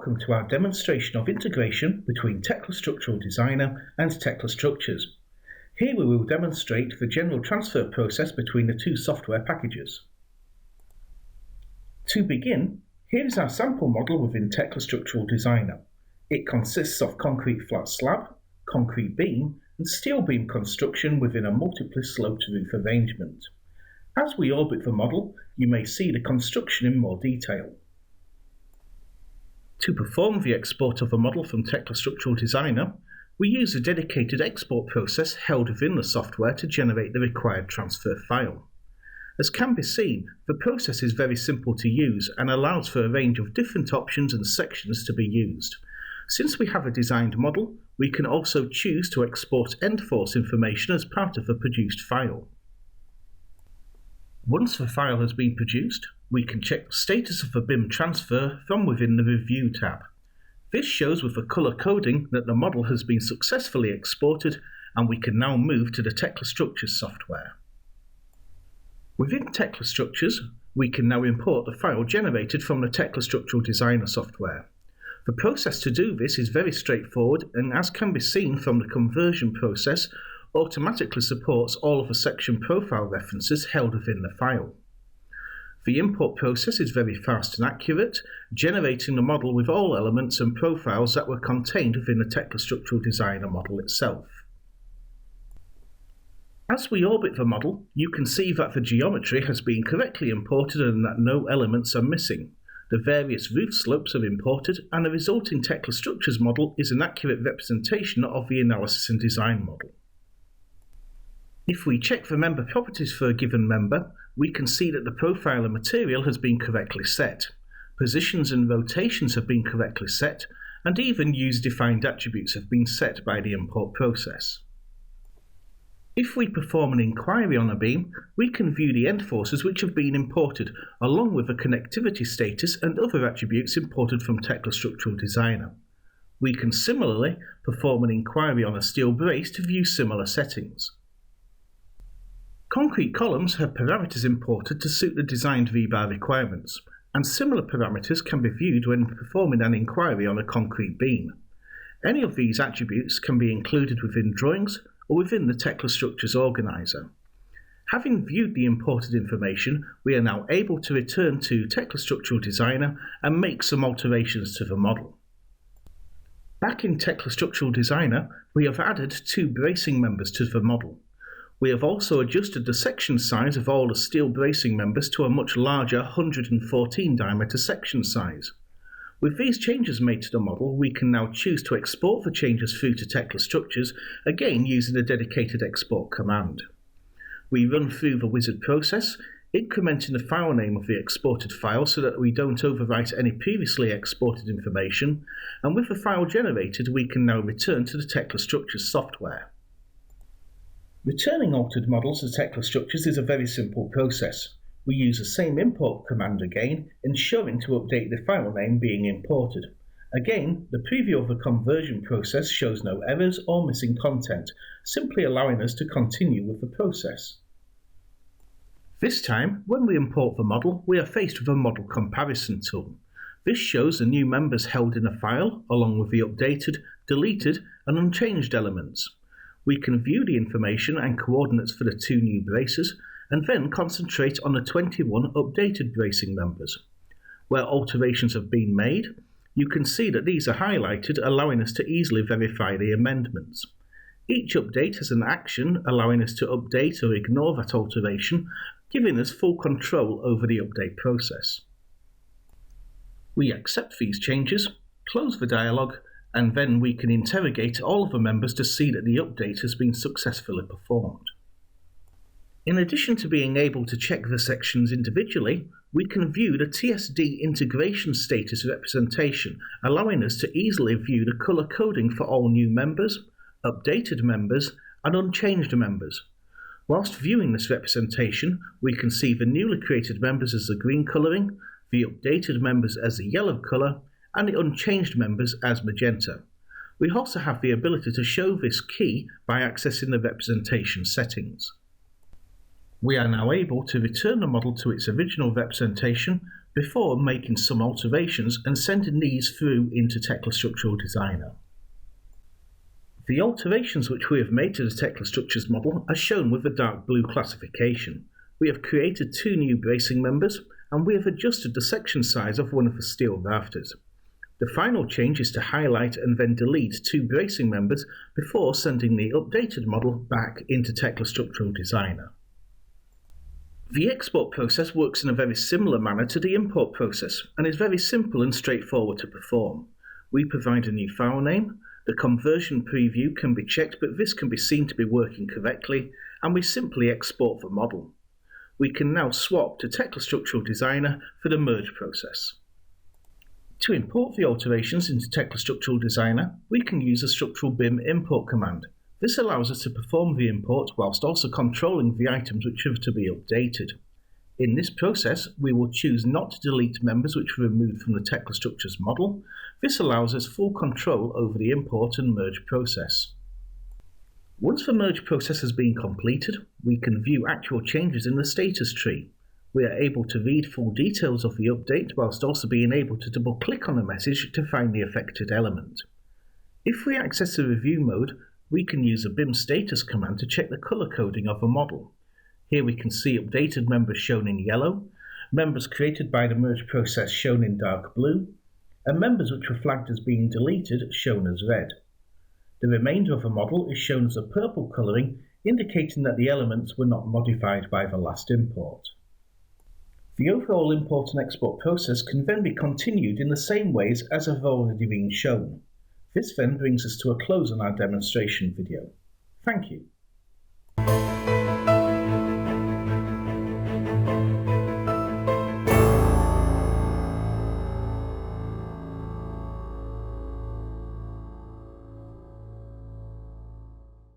welcome to our demonstration of integration between Tekla Structural Designer and Tekla Structures. Here we will demonstrate the general transfer process between the two software packages. To begin, here is our sample model within Tekla Structural Designer. It consists of concrete flat slab, concrete beam, and steel beam construction within a multiply sloped roof arrangement. As we orbit the model, you may see the construction in more detail. To perform the export of a model from Tekla Structural Designer, we use a dedicated export process held within the software to generate the required transfer file. As can be seen, the process is very simple to use and allows for a range of different options and sections to be used. Since we have a designed model, we can also choose to export end force information as part of the produced file. Once the file has been produced, we can check the status of the BIM transfer from within the Review tab. This shows with the colour coding that the model has been successfully exported, and we can now move to the Tekla Structures software. Within Tekla Structures, we can now import the file generated from the Tekla Structural Designer software. The process to do this is very straightforward, and as can be seen from the conversion process, automatically supports all of the section profile references held within the file. The import process is very fast and accurate, generating the model with all elements and profiles that were contained within the Tekla Structural Designer model itself. As we orbit the model, you can see that the geometry has been correctly imported and that no elements are missing. The various roof slopes are imported, and the resulting Tekla Structures model is an accurate representation of the analysis and design model. If we check the member properties for a given member, we can see that the profile and material has been correctly set. Positions and rotations have been correctly set, and even user-defined attributes have been set by the import process. If we perform an inquiry on a beam, we can view the end forces which have been imported, along with the connectivity status and other attributes imported from Tekla Structural Designer. We can similarly perform an inquiry on a steel brace to view similar settings. Concrete columns have parameters imported to suit the designed rebar requirements, and similar parameters can be viewed when performing an inquiry on a concrete beam. Any of these attributes can be included within drawings or within the Tekla Structures organizer. Having viewed the imported information, we are now able to return to Tekla Structural Designer and make some alterations to the model. Back in Tekla Structural Designer, we have added two bracing members to the model. We have also adjusted the section size of all the steel bracing members to a much larger 114 diameter section size. With these changes made to the model, we can now choose to export the changes through to Tekla Structures, again using the dedicated export command. We run through the wizard process, incrementing the file name of the exported file so that we don't overwrite any previously exported information, and with the file generated, we can now return to the Tekla Structures software. Returning altered models to Tekla Structures is a very simple process. We use the same import command again, ensuring to update the file name being imported. Again, the preview of the conversion process shows no errors or missing content, simply allowing us to continue with the process. This time, when we import the model, we are faced with a model comparison tool. This shows the new members held in a file, along with the updated, deleted, and unchanged elements. We can view the information and coordinates for the two new braces, and then concentrate on the 21 updated bracing members. Where alterations have been made, you can see that these are highlighted, allowing us to easily verify the amendments. Each update has an action allowing us to update or ignore that alteration, giving us full control over the update process. We accept these changes, close the dialog, and then we can interrogate all of the members to see that the update has been successfully performed. In addition to being able to check the sections individually, we can view the TSD integration status representation, allowing us to easily view the colour coding for all new members, updated members, and unchanged members. Whilst viewing this representation, we can see the newly created members as the green colouring, the updated members as the yellow colour, and the unchanged members as magenta. We also have the ability to show this key by accessing the representation settings. We are now able to return the model to its original representation before making some alterations and sending these through into Tekla Structural Designer. The alterations which we have made to the Tekla Structures model are shown with the dark blue classification. We have created 2 new bracing members, and we have adjusted the section size of one of the steel rafters. The final change is to highlight and then delete 2 bracing members before sending the updated model back into Tekla Structural Designer. The export process works in a very similar manner to the import process and is very simple and straightforward to perform. We provide a new file name, the conversion preview can be checked but this can be seen to be working correctly, and we simply export the model. We can now swap to Tekla Structural Designer for the merge process. To import the alterations into Tekla Structural Designer, we can use a structural BIM import command. This allows us to perform the import whilst also controlling the items which are to be updated. In this process, we will choose not to delete members which were removed from the Tekla Structures model. This allows us full control over the import and merge process. Once the merge process has been completed, we can view actual changes in the status tree. We are able to read full details of the update whilst also being able to double-click on a message to find the affected element. If we access the review mode, we can use a BIM status command to check the color coding of a model. Here we can see updated members shown in yellow, members created by the merge process shown in dark blue, and members which were flagged as being deleted shown as red. The remainder of the model is shown as a purple colouring, indicating that the elements were not modified by the last import. The overall import and export process can then be continued in the same ways as have already been shown. This then brings us to a close on our demonstration video. Thank you.